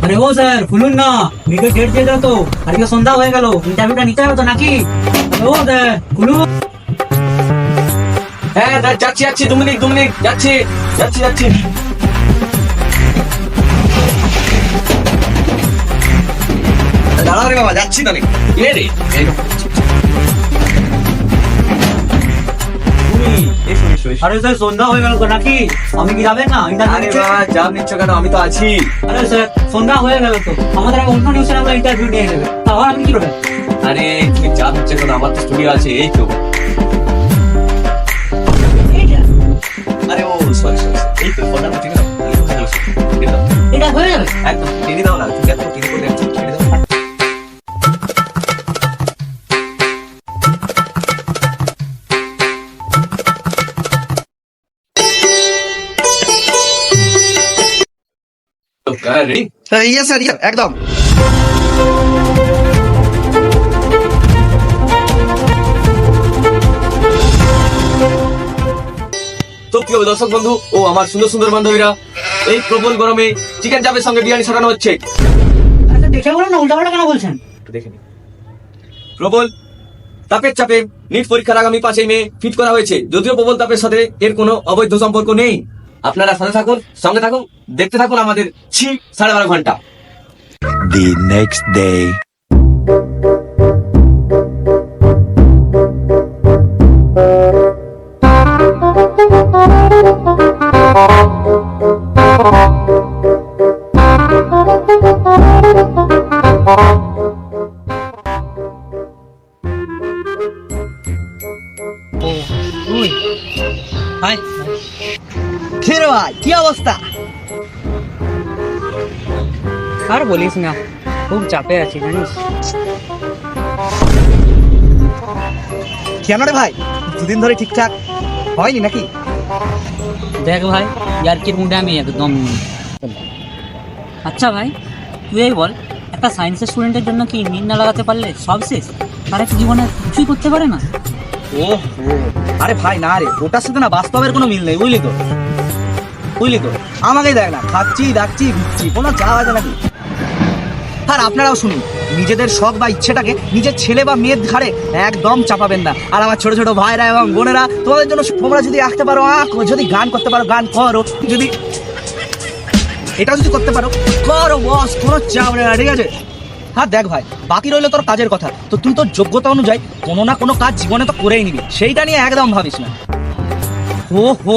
আরে ও স্যার খুলুন না, মিকে ডেট দিয়ে দাও তো, আজকে সন্ধ্যা হয়ে গেল, ইন্টারভিউটা নিতে হবে তো নাকি? আরে ও স্যার খুলুন। হ্যাঁ যাচ্ছি যাচ্ছি, 2 মিনিট যাচ্ছি যাচ্ছি যাচ্ছি। দাঁড়া রে বাবা, যাচ্ছি তো নাকি? এ রে এই নাও। এসো এসো এসো। আরে স্যার সন্ধ্যা হয়ে গেল তো নাকি? আমি কি যাবেন না আরে ইন্টারভিউ? বাবা চাপ নিচ্ছ কেন, আমি তো আছি। আরে স্যার সন্ধ্যা হয়ে গেল তো, আমাদের আগে অন্য নিউজে আমরা ইন্টারভিউ নিয়ে নেবে, তাহলে আপনি কি করবেন? আরে তুমি চাপ নিচ্ছ কেন, আমার তো স্টুডিও আছে এই তো। আরে ও সরি সরি, এই তো ফোনটা ঠিক আছে। এটা হয়ে যাবে। একদম টেনে দাও না, তুমি এত টেনে করে দেখছো, টেনে দাও। রেডি? ইয়েস স্যার, ইয়েস একদম। তো কি হবে দর্শক বন্ধু ও আমার সুন্দর সুন্দর বান্ধবীরা, এই প্রবল গরমে চিকেন চাপের সঙ্গে বিরিয়ানি ছড়ানো হচ্ছে। আচ্ছা দেখে বলুন না, উল্টাপাল্টা কেন বলছেন? একটু দেখে নিন। প্রবল তাপের চাপে নিট পরীক্ষার আগামী 5 মে ফিট করা হয়েছে, যদিও প্রবল তাপের সাথে এর কোনো অবৈধ সম্পর্ক নেই। আপনারা সাথে থাকুন, সঙ্গে থাকুন, দেখতে থাকুন আমাদের 12.5 ঘন্টা। The next day. হাই কে রে ভাই, কি অবস্থা? আর বলিস না, খুব চাপে আছি জানিস। কেন রে ভাই, দুদিন ধরে ঠিকঠাক হয়নি নাকি? দেখ ভাই, ইয়ার্কির মুডে আমি একদম নেই। আচ্ছা ভাই তুই এই বল, একটা সায়েন্সের স্টুডেন্টের জন্য কি নিট না লাগাতে পারলে সব শেষ? তারা কি জীবনে কিছুই করতে পারে না? ও আরে ভাই না রে, ওটার সাথে না বাস্তবের কোনো মিল নেই, বুঝলি তো? বুঝলি তো, আমাকেই দেখ না, খাচ্ছি দাচ্ছি ঘুরছি, কোনো চা আছে নাকি? আর আপনারাও শুনুন, নিজেদের শখ বা ইচ্ছেটাকে নিজের ছেলে বা মেয়ের ঘাড়ে একদম চাপাবেন না। আর আমার ছোট ছোট ভাইরা এবং বোনেরা, তোমাদের জন্য তোমরা যদি আঁকতে পারো আঁকো, যদি গান করতে পারো গান করো, যদি এটাও যদি করতে পারো করো, বস কোনো চাপ নেই না, ঠিক আছে? হ্যাঁ দেখ ভাই, বাকি রইলো তোর কাজের কথা, তো তুই তোর যোগ্যতা অনুযায়ী কোনো না কোনো কাজ জীবনে তো করেই নিবি, সেইটা নিয়ে একদম ভাবিস না। হো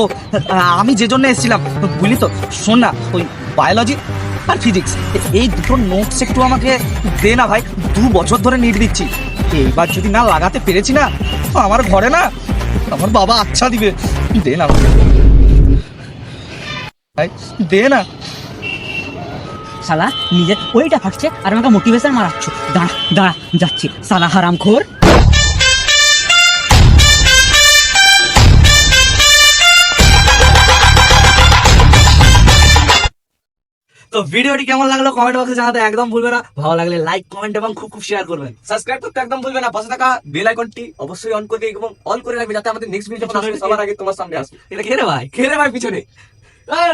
আমি যে জন্য এসেছিলাম বুঝলি তো, শোন না, ওই বায়োলজি আর ফিজিক্স এই দুটো নোটস একটু আমাকে দে না ভাই, 2 বছর ধরে নিট দিচ্ছি, এইবার যদি না লাগাতে পেরেছি না, আমার ঘরে না আমার বাবা আচ্ছা দিবে, দে না ভাই, দে না। শালা নিজের ওইটা ফাটছে আর আমাকে মোটিভেশন মারাচ্ছ। দাঁড়া দাঁড়া যাচ্ছি, শালা হারামখোর। তো ভিডিওটি কেমন লাগলো কমেন্ট বক্সে জানাতে একদম ভুলবে না, ভালো লাগলে লাইক কমেন্ট এবং খুব খুব শেয়ার করবেন। সাবস্ক্রাইব করতে একদম ভুলবে না, পাশে থাকা বেল আইকনটি অবশ্যই অন করবে এবং অল করে রাখবে, যাতে আমাদের নেক্সট ভিডিও যখন আসবে সবার আগে তোমার সামনে আসবে। এটা কে রে ভাই? কে রে ভাই পিছনে?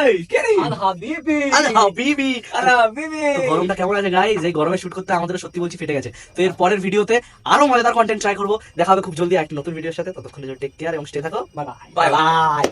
এই কে রে? আল হাবিবি, আল হাবিবি, আল হাবিবি। তো গরমটা কেমন আছে গাইস? এই গরমে শুট করতে আমাদের সত্যি বলছি ফেটে গেছে। তো এর পরের ভিডিওতে আরো মজাদার কন্টেন্ট ট্রাই করবো, দেখা হবে খুব জলদি একটা নতুন ভিডিওর সাথে। ততক্ষণের জন্য টেক কেয়ার এবং স্টে থাকো, বাই বাই।